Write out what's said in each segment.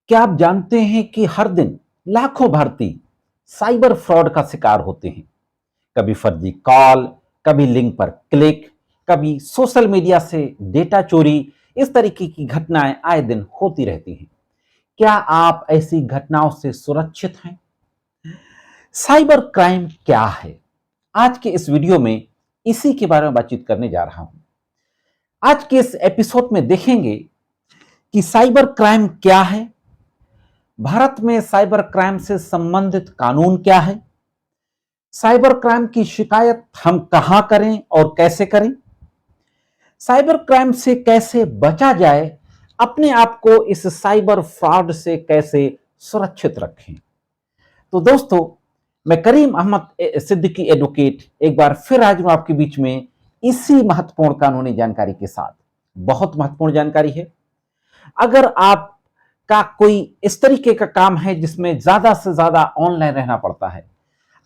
क्या आप जानते हैं कि हर दिन लाखों भारतीय साइबर फ्रॉड का शिकार होते हैं। कभी फर्जी कॉल, कभी लिंक पर क्लिक, कभी सोशल मीडिया से डेटा चोरी। इस तरीके की घटनाएं आए दिन होती रहती हैं। क्या आप ऐसी घटनाओं से सुरक्षित हैं? साइबर क्राइम क्या है? आज के इस वीडियो में इसी के बारे में बातचीत करने जा रहा हूं। आज के इस एपिसोड में देखेंगे कि साइबर क्राइम क्या है, भारत में साइबर क्राइम से संबंधित कानून क्या है, साइबर क्राइम की शिकायत हम कहां करें और कैसे करें, साइबर क्राइम से कैसे बचा जाए, अपने आप को इस साइबर फ्रॉड से कैसे सुरक्षित रखें। तो दोस्तों, मैं करीम अहमद सिद्दीकी एडवोकेट एक बार फिर हाजिर हूं आपके बीच में इसी महत्वपूर्ण कानूनी जानकारी के साथ। बहुत महत्वपूर्ण जानकारी है। अगर आप का कोई इस तरीके का काम है जिसमें ज्यादा से ज्यादा ऑनलाइन रहना पड़ता है,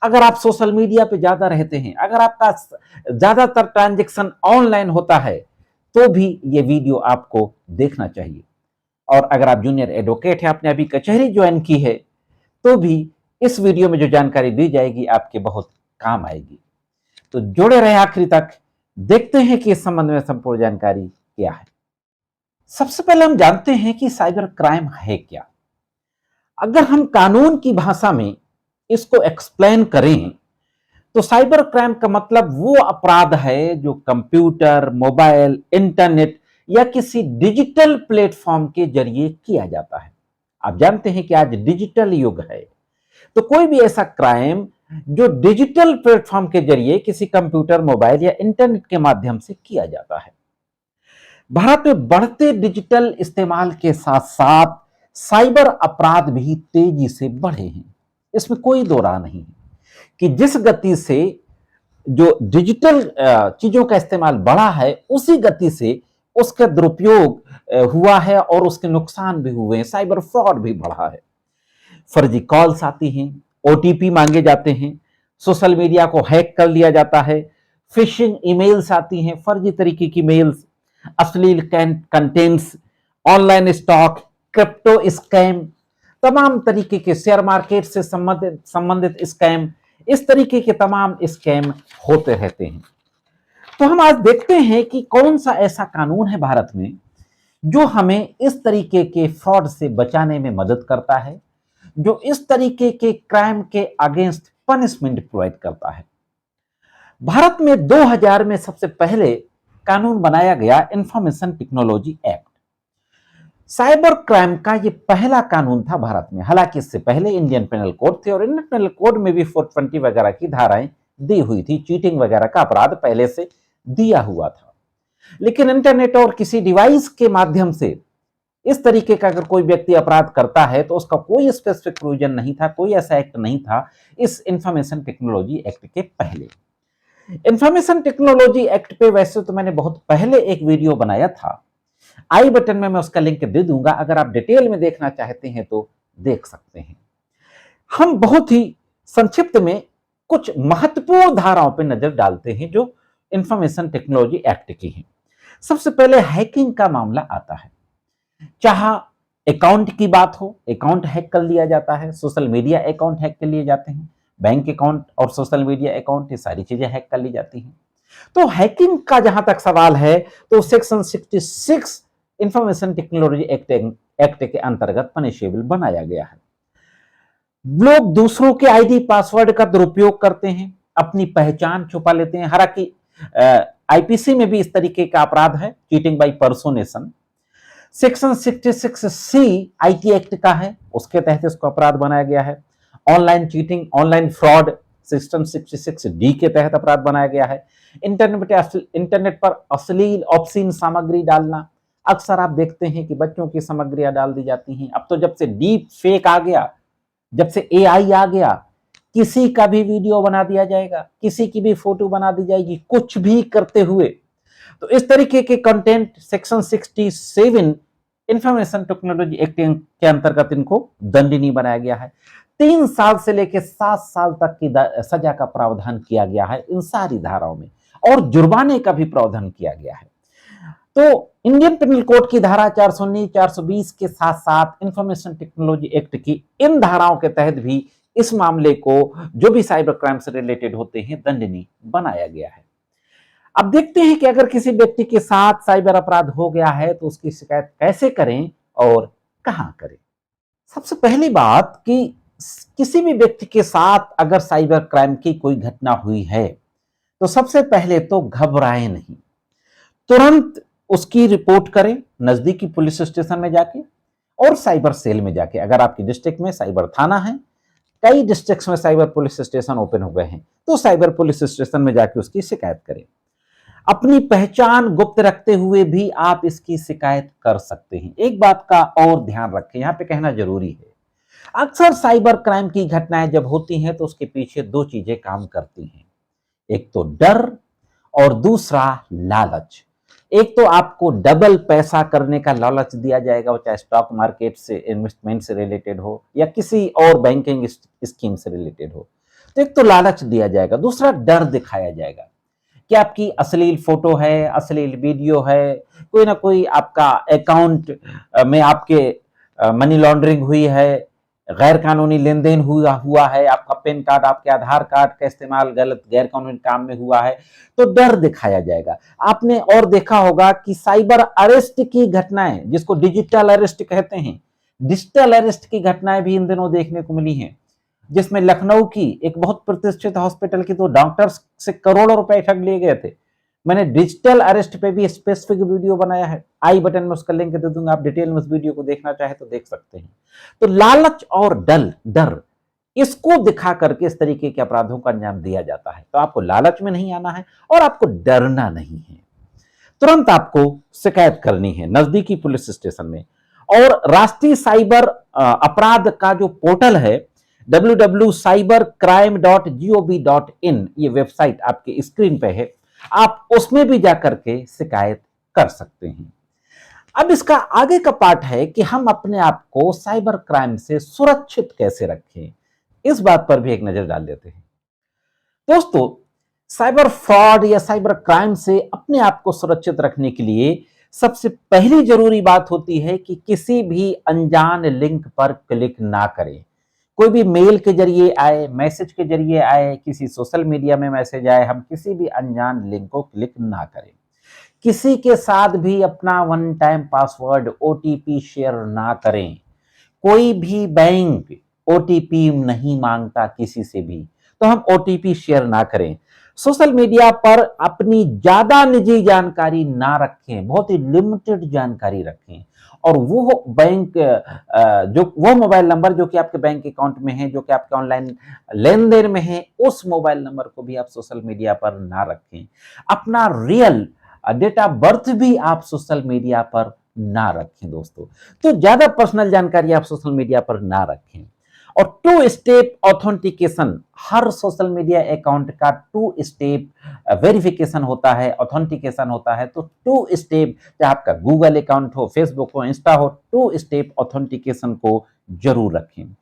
अगर आप सोशल मीडिया पे ज्यादा रहते हैं, अगर आपका ज्यादातर ट्रांजैक्शन ऑनलाइन होता है, तो भी ये वीडियो आपको देखना चाहिए। और अगर आप जूनियर एडवोकेट हैं, आपने अभी कचहरी ज्वाइन की है, तो भी इस वीडियो में जो जानकारी दी जाएगी आपके बहुत काम आएगी। तो जुड़े रहे आखिरी तक, देखते हैं कि इस संबंध में संपूर्ण जानकारी क्या है। सबसे पहले हम जानते हैं कि साइबर क्राइम है क्या। अगर हम कानून की भाषा में इसको एक्सप्लेन करें, तो साइबर क्राइम का मतलब वो अपराध है जो कंप्यूटर, मोबाइल, इंटरनेट या किसी डिजिटल प्लेटफॉर्म के जरिए किया जाता है। आप जानते हैं कि आज डिजिटल युग है, तो कोई भी ऐसा क्राइम जो डिजिटल प्लेटफॉर्म के जरिए किसी कंप्यूटर, मोबाइल या इंटरनेट के माध्यम से किया जाता है। भारत में बढ़ते डिजिटल इस्तेमाल के साथ साथ साइबर अपराध भी तेजी से बढ़े हैं। इसमें कोई दो राह नहीं है कि जिस गति से जो डिजिटल चीजों का इस्तेमाल बढ़ा है, उसी गति से उसका दुरुपयोग हुआ है और उसके नुकसान भी हुए हैं। साइबर फ्रॉड भी बढ़ा है। फर्जी कॉल्स आती हैं, ओटीपी मांगे जाते हैं, सोशल मीडिया को हैक कर लिया जाता है, फिशिंग ईमेल्स आती हैं, फर्जी तरीके की मेल्स, अश्लील contents, online stock, crypto scam, तमाम तरीके के शेयर मार्केट से संबंधित स्कैम, इस तरीके के तमाम स्कैम होते रहते हैं। तो हम आज देखते हैं कि कौन सा ऐसा कानून है भारत में जो हमें इस तरीके के फ्रॉड से बचाने में मदद करता है, जो इस तरीके के क्राइम के अगेंस्ट पनिशमेंट प्रोवाइड करता है। भारत में 2000 में सबसे पहले कानून बनाया गया information technology act. Cyber crime का ये पहला कानून था भारत में। हालांकि इससे पहले इंडियन पेनल कोड थे और इंडियन पेनल कोड में भी 420 वगैरह की धाराएं दी हुई थी। चीटिंग वगैरह का अपराध पहले से दिया हुआ था, लेकिन इंटरनेट और किसी डिवाइस के माध्यम से इस तरीके का अगर कोई व्यक्ति अपराध करता है तो उसका कोई स्पेसिफिक प्रोविजन नहीं था, कोई ऐसा एक्ट नहीं था इस इंफॉर्मेशन टेक्नोलॉजी एक्ट के पहले। इंफॉर्मेशन टेक्नोलॉजी एक्ट पे वैसे तो मैंने बहुत पहले एक वीडियो बनाया था, आई बटन में मैं उसका लिंक दे दूंगा। अगर आप डिटेल में देखना चाहते हैं तो देख सकते हैं। हम बहुत ही संक्षिप्त में कुछ महत्वपूर्ण धाराओं पर नजर डालते हैं जो इंफॉर्मेशन टेक्नोलॉजी एक्ट की हैं। सबसे पहले हैकिंग का मामला आता है। चाहे अकाउंट की बात हो, अकाउंट हैक कर लिया जाता है, सोशल मीडिया अकाउंट हैक कर लिए जाते हैं, बैंक अकाउंट और सोशल मीडिया अकाउंट, ये सारी चीजें हैक कर ली जाती हैं। तो हैकिंग का जहां तक सवाल है तो सेक्शन 66 इंफॉर्मेशन टेक्नोलॉजी एक्ट के अंतर्गत पनिशेबल बनाया गया है। लोग दूसरों के आईडी पासवर्ड का दुरुपयोग करते हैं, अपनी पहचान छुपा लेते हैं। हालांकि आईपीसी में भी इस तरीके का अपराध है, cheating by personation. Section 66 C IT act का है, उसके तहत इसको अपराध बनाया गया है। Online cheating, online fraud section 66 D के तहत अपराध बनाया गया है। इंटरनेट पर अश्लील ऑब्सीन सामग्री डालना, अक्सर आप देखते हैं कि बच्चों की सामग्रियां डाल दी जाती हैं। अब तो जब से डीप फेक आ गया, जब से एआई आ गया, किसी का भी वीडियो बना दिया जाएगा, किसी की भी फोटो बना दी जाएगी, कुछ भी करते हुए। तो इस तरीके के content section 67 information technology act के अंतर्गत इनको दंडनीय बनाया गया है। 3 साल से लेकर 7 साल तक की सजा का प्रावधान किया गया है इन सारी धाराओं में, और जुर्माने का भी प्रावधान किया गया है। तो इंडियन पिनल कोड की धारा 419, 420 के साथ साथ इंफॉर्मेशन टेक्नोलॉजी एक्ट की इन धाराओं के तहत भी इस मामले को, जो भी साइबर क्राइम से रिलेटेड होते हैं, दंडनीय बनाया गया है। अब देखते हैं कि अगर किसी व्यक्ति के साथ साइबर अपराध हो गया है तो उसकी शिकायत कैसे करें और कहां करें। सबसे पहली बात कि किसी भी व्यक्ति के साथ अगर साइबर क्राइम की कोई घटना हुई है तो सबसे पहले तो घबराएं नहीं, तुरंत उसकी रिपोर्ट करें नजदीकी पुलिस स्टेशन में जाके और साइबर सेल में जाके। अगर आपकी डिस्ट्रिक्ट में साइबर थाना है, कई डिस्ट्रिक्ट्स में साइबर पुलिस स्टेशन ओपन हो गए हैं, तो साइबर पुलिस स्टेशन में जाके उसकी शिकायत करें। अपनी पहचान गुप्त रखते हुए भी आप इसकी शिकायत कर सकते हैं। एक बात का और ध्यान रखें, यहां पे कहना जरूरी है, अक्सर साइबर क्राइम की घटनाएं जब होती हैं तो उसके पीछे दो चीजें काम करती हैं, एक तो डर और दूसरा लालच। एक तो आपको डबल पैसा करने का लालच दिया जाएगा, वो चाहे स्टॉक मार्केट से, इन्वेस्टमेंट से रिलेटेड हो या किसी और बैंकिंग स्कीम से रिलेटेड हो। तो एक तो लालच दिया जाएगा, दूसरा डर दिखाया जाएगा कि आपकी अश्लील फोटो है, अश्लील वीडियो है, कोई ना कोई आपका अकाउंट में आपके मनी लॉन्ड्रिंग हुई है, गैर कानूनी लेन देन हुआ है, आपका पैन कार्ड, आपके आधार कार्ड का इस्तेमाल गलत गैर कानूनी काम में हुआ है, तो डर दिखाया जाएगा। आपने और देखा होगा कि साइबर अरेस्ट की घटनाएं, जिसको डिजिटल अरेस्ट कहते हैं, डिजिटल अरेस्ट की घटनाएं भी इन दिनों देखने को मिली हैं, जिसमें लखनऊ की एक बहुत प्रतिष्ठित हॉस्पिटल की तो डॉक्टर्स से करोड़ों रुपए ठग लिए गए थे। मैंने डिजिटल अरेस्ट पे भी स्पेसिफिक वीडियो बनाया है, आई बटन में उसका लिंक दे दूंगा, आप डिटेल में उस वीडियो को देखना चाहे तो देख सकते हैं। तो लालच और डर इसको दिखा करके इस तरीके के अपराधों का अंजाम दिया जाता है। तो आपको लालच में नहीं आना है और आपको डरना नहीं है, तुरंत आपको शिकायत करनी है नजदीकी पुलिस स्टेशन में। और राष्ट्रीय साइबर अपराध का जो पोर्टल है www.cybercrime.gov.in, ये वेबसाइट आपके स्क्रीन पे है, आप उसमें भी जाकर के शिकायत कर सकते हैं। अब इसका आगे का पार्ट है कि हम अपने आप को साइबर क्राइम से सुरक्षित कैसे रखें, इस बात पर भी एक नजर डाल लेते हैं। दोस्तों, साइबर फ्रॉड या साइबर क्राइम से अपने आप को सुरक्षित रखने के लिए सबसे पहली जरूरी बात होती है कि किसी भी अनजान लिंक पर क्लिक ना करें। कोई भी मेल के जरिए आए, मैसेज के जरिए आए, किसी सोशल मीडिया में मैसेज आए, हम किसी भी अनजान लिंक को क्लिक ना करें। किसी के साथ भी अपना one time password, OTP share ना करें। कोई भी बैंक ओटीपी नहीं मांगता किसी से भी, तो हम ओटीपी शेयर ना करें। सोशल मीडिया पर अपनी ज्यादा निजी जानकारी ना रखें, बहुत ही लिमिटेड जानकारी रखें। और वो बैंक जो वो मोबाइल नंबर जो कि आपके बैंक अकाउंट में है, जो कि आपके ऑनलाइन लेन देन में है, उस मोबाइल नंबर को भी आप सोशल मीडिया पर ना रखें। अपना रियल डेट ऑफ बर्थ भी आप सोशल मीडिया पर ना रखें दोस्तों। तो ज्यादा पर्सनल जानकारी आप सोशल मीडिया पर ना रखें। और टू स्टेप ऑथेंटिकेशन, हर सोशल मीडिया अकाउंट का टू स्टेप वेरिफिकेशन होता है, ऑथेंटिकेशन होता है। तो टू स्टेप, चाहे आपका गूगल अकाउंट हो, फेसबुक हो, इंस्टा हो, टू स्टेप ऑथेंटिकेशन को जरूर रखें।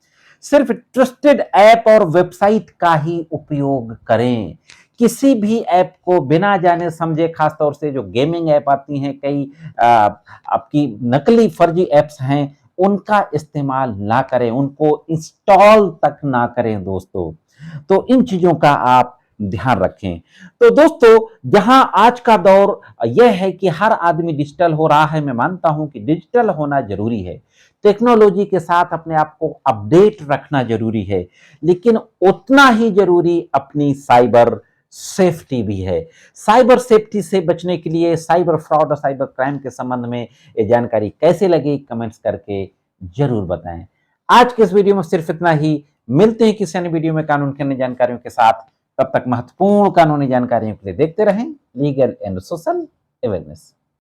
सिर्फ ट्रस्टेड ऐप और वेबसाइट का ही उपयोग करें। किसी भी ऐप को बिना जाने समझे, खासतौर से जो गेमिंग ऐप आती हैं, कई आपकी नकली फर्जी ऐप्स हैं, उनका इस्तेमाल ना करें, उनको इंस्टॉल तक ना करें दोस्तों। तो इन चीजों का आप ध्यान रखें। तो दोस्तों, जहां आज का दौर यह है कि हर आदमी डिजिटल हो रहा है, मैं मानता हूं कि डिजिटल होना जरूरी है, टेक्नोलॉजी के साथ अपने आप को अपडेट रखना जरूरी है, लेकिन उतना ही जरूरी अपनी साइबर सेफ्टी भी है। साइबर सेफ्टी से बचने के लिए, साइबर फ्रॉड और साइबर क्राइम के संबंध में ये जानकारी कैसे लगी, कमेंट्स करके जरूर बताएं। आज के इस वीडियो में सिर्फ इतना ही। मिलते हैं किसी अन्य वीडियो में कानून की अन्य जानकारियों के साथ। तब तक महत्वपूर्ण कानूनी जानकारियों के लिए देखते रहें लीगल एंड सोशल अवेयरनेस।